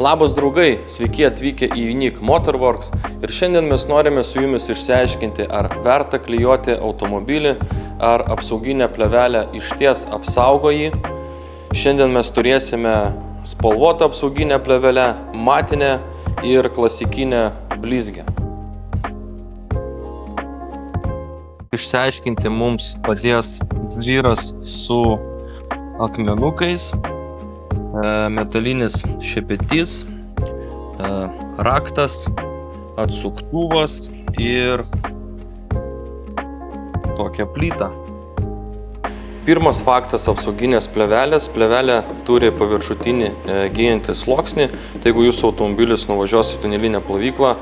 Labas draugai, sveiki atvykę į Unique Motorworks ir šiandien mes norime su jumis išsiaiškinti, ar verta klijuoti automobilį, ar apsauginę plėvelę išties apsaugo jį. Šiandien mes turėsime spalvotą apsauginę plėvelę, matinę ir klasikinę blizgę. Išsiaiškinti mums padės žvyras su akmenukais, metalinis šepetys, raktas, atsuktuvas ir tokia plyta. Pirmas faktas apsauginės plėvelės. Plėvelė turi paviršutinį gijantį sluoksnį, tai jeigu jūsų automobilis nuvažiuos į tunelinę plovyklą,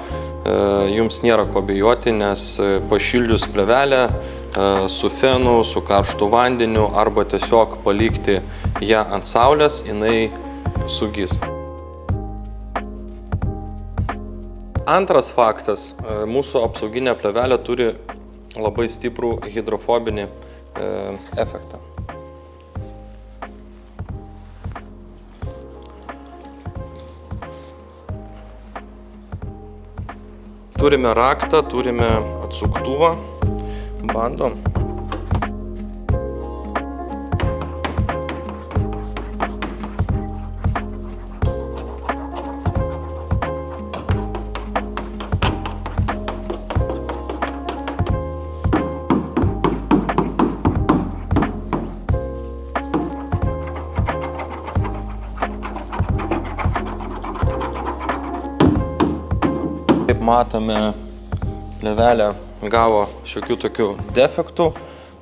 jums nėra ko bijoti, nes pašildžius plėvelę su fenu, su karštu vandeniu arba tiesiog palikti ją ant saulės, jinai sugis. Antras faktas, mūsų apsauginė plėvelė turi labai stiprų hidrofobinį efektą. Turime raktą, turime atsuktuvą, bandom. Kaip matome, plėvelė gavo šiokių tokių defektų,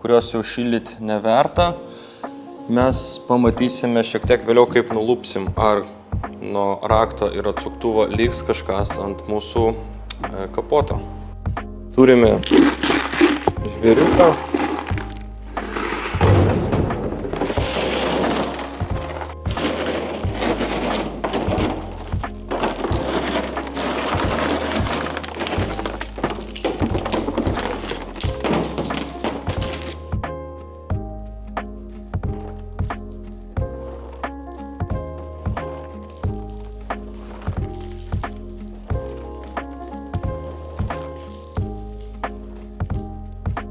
kuriuos jau šildyti neverta. Mes pamatysime šiek tiek vėliau, kaip nulupsim, ar nuo rakto ir atsuktuvo liks kažkas ant mūsų kapoto. Turime žvėriuką.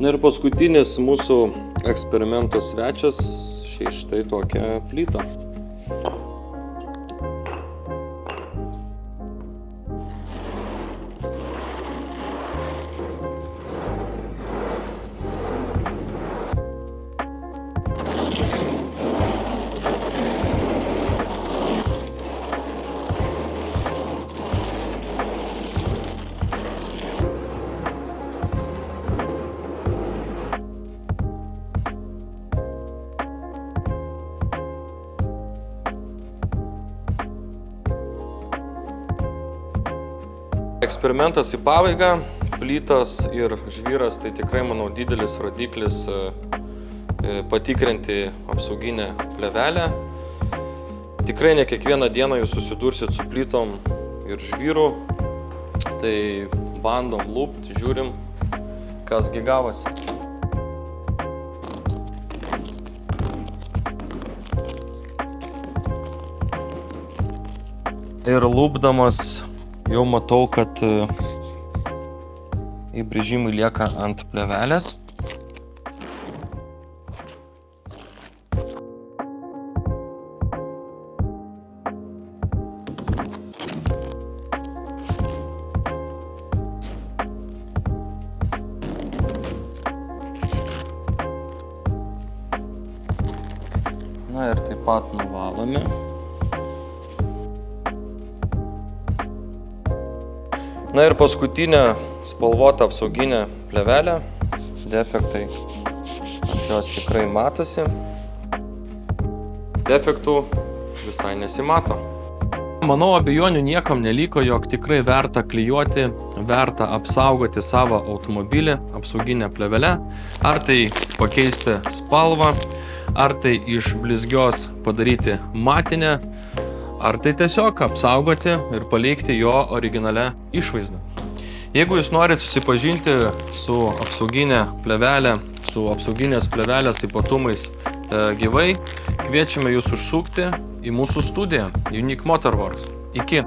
Na ir paskutinis mūsų eksperimento svečias, štai tokia plyta. Eksperimentas į pabaigą, plytos ir žvyras tai tikrai, manau, didelis rodiklis patikrinti apsauginę plėvelę. Tikrai ne kiekvieną dieną jūs susidursit su plytom ir žvyru, tai bandom lupt, žiūrim, kasgi gavosi. Ir lupdamas jau matau, kad įbrėžimai lieka ant plėvelės. Na ir taip pat nuvalome. Na ir paskutinė spalvota apsauginė plėvelė. Defektai ant jos tikrai matosi. Defektų visai nesimato. Manau, abejonių niekam neliko, jog tikrai verta klijuoti, verta apsaugoti savo automobilį apsauginę plėvelę. Ar tai pakeisti spalvą, ar tai iš blizgios padaryti matinę, ar tai tiesiog apsaugoti ir palikti jo originalią išvaizdą. Jeigu jūs norite susipažinti su apsauginė plėvelė, su apsauginės plėvelės ypatumais gyvai, kviečiame jūs užsukti į mūsų studiją Unique Motorworks. Iki.